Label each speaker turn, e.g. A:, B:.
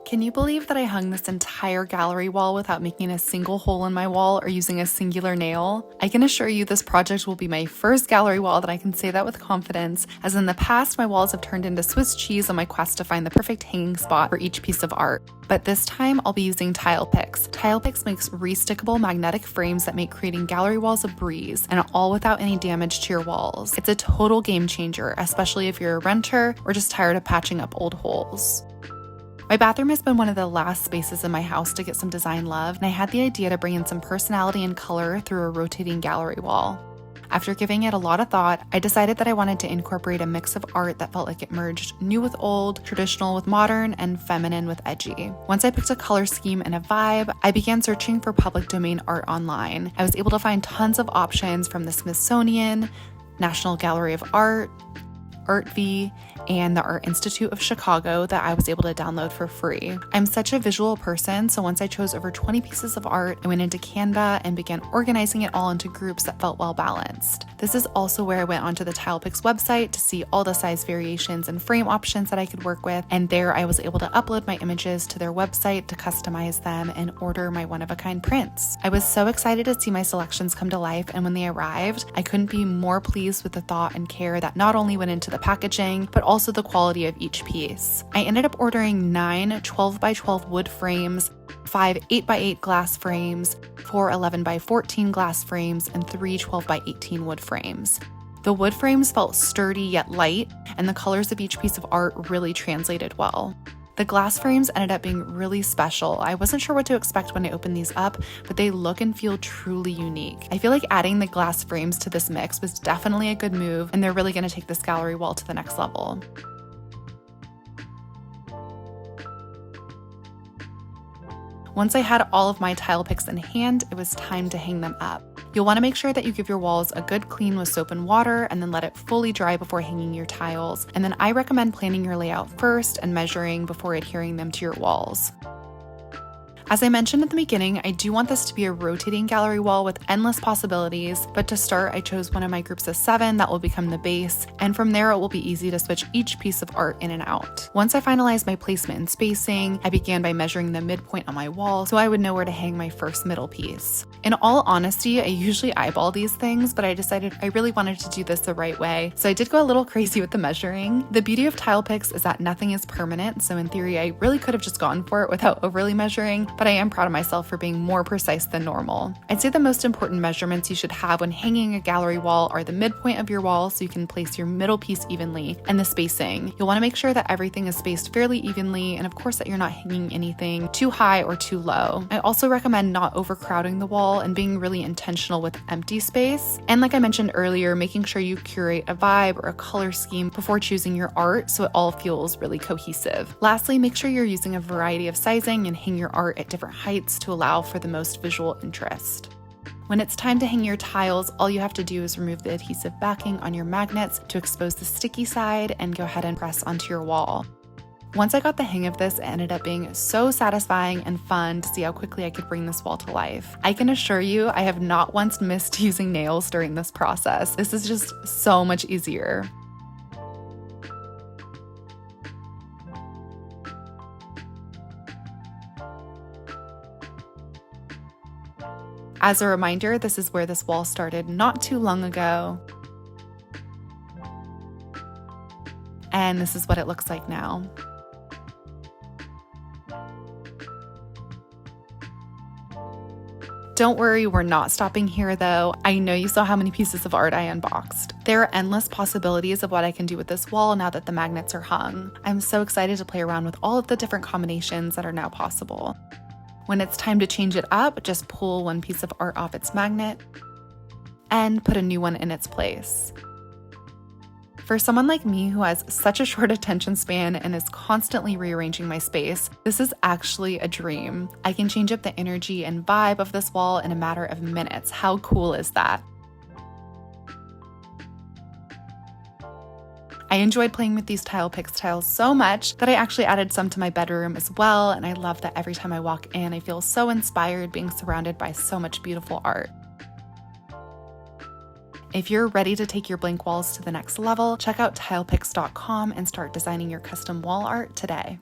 A: Can you believe that I hung this entire gallery wall without making a single hole in my wall or using a singular nail? I can assure you this project will be my first gallery wall that I can say that with confidence, as in the past my walls have turned into Swiss cheese on my quest to find the perfect hanging spot for each piece of art. But this time I'll be using TilePix. TilePix makes re-stickable magnetic frames that make creating gallery walls a breeze, and all without any damage to your walls. It's a total game changer, especially if you're a renter or just tired of patching up old holes. My bathroom has been one of the last spaces in my house to get some design love, and I had the idea to bring in some personality and color through a rotating gallery wall. After giving it a lot of thought, I decided that I wanted to incorporate a mix of art that felt like it merged new with old, traditional with modern, and feminine with edgy. Once I picked a color scheme and a vibe, I began searching for public domain art online. I was able to find tons of options from the Smithsonian, National Gallery of Art, ArtV, and the Art Institute of Chicago that I was able to download for free. I'm such a visual person, so once I chose over 20 pieces of art, I went into Canva and began organizing it all into groups that felt well balanced. This is also where I went onto the TilePix website to see all the size variations and frame options that I could work with, and there I was able to upload my images to their website to customize them and order my one-of-a-kind prints. I was so excited to see my selections come to life, and when they arrived, I couldn't be more pleased with the thought and care that not only went into the packaging, but also the quality of each piece. I ended up ordering 9 12x12 wood frames, 5 8x8 glass frames, 4 11x14 glass frames, and 3 12x18 wood frames. The wood frames felt sturdy yet light, and the colors of each piece of art really translated well. The glass frames ended up being really special. I wasn't sure what to expect when I opened these up, but they look and feel truly unique. I feel like adding the glass frames to this mix was definitely a good move, and they're really going to take this gallery wall to the next level. Once I had all of my TilePix in hand, it was time to hang them up. You'll want to make sure that you give your walls a good clean with soap and water and then let it fully dry before hanging your tiles. And then I recommend planning your layout first and measuring before adhering them to your walls. As I mentioned at the beginning, I do want this to be a rotating gallery wall with endless possibilities, but to start, I chose one of my groups of 7 that will become the base, and from there it will be easy to switch each piece of art in and out. Once I finalized my placement and spacing, I began by measuring the midpoint on my wall so I would know where to hang my first middle piece. In all honesty, I usually eyeball these things, but I decided I really wanted to do this the right way, so I did go a little crazy with the measuring. The beauty of TilePix is that nothing is permanent, so in theory I really could have just gone for it without overly measuring, but I am proud of myself for being more precise than normal. I'd say the most important measurements you should have when hanging a gallery wall are the midpoint of your wall so you can place your middle piece evenly, and the spacing. You'll want to make sure that everything is spaced fairly evenly, and of course that you're not hanging anything too high or too low. I also recommend not overcrowding the wall and being really intentional with empty space. And like I mentioned earlier, making sure you curate a vibe or a color scheme before choosing your art so it all feels really cohesive. Lastly, make sure you're using a variety of sizing and hang your art at different heights to allow for the most visual interest. When it's time to hang your tiles, all you have to do is remove the adhesive backing on your magnets to expose the sticky side and go ahead and press onto your wall. Once I got the hang of this, it ended up being so satisfying and fun to see how quickly I could bring this wall to life. I can assure you, I have not once missed using nails during this process. This is just so much easier. As a reminder, this is where this wall started not too long ago. And this is what it looks like now. Don't worry, we're not stopping here though. I know you saw how many pieces of art I unboxed. There are endless possibilities of what I can do with this wall now that the magnets are hung. I'm so excited to play around with all of the different combinations that are now possible. When it's time to change it up, just pull one piece of art off its magnet and put a new one in its place. For someone like me who has such a short attention span and is constantly rearranging my space, this is actually a dream. I can change up the energy and vibe of this wall in a matter of minutes. How cool is that? I enjoyed playing with these TilePix tiles so much that I actually added some to my bedroom as well, and I love that every time I walk in, I feel so inspired being surrounded by so much beautiful art. If you're ready to take your blank walls to the next level, check out TilePix.com and start designing your custom wall art today.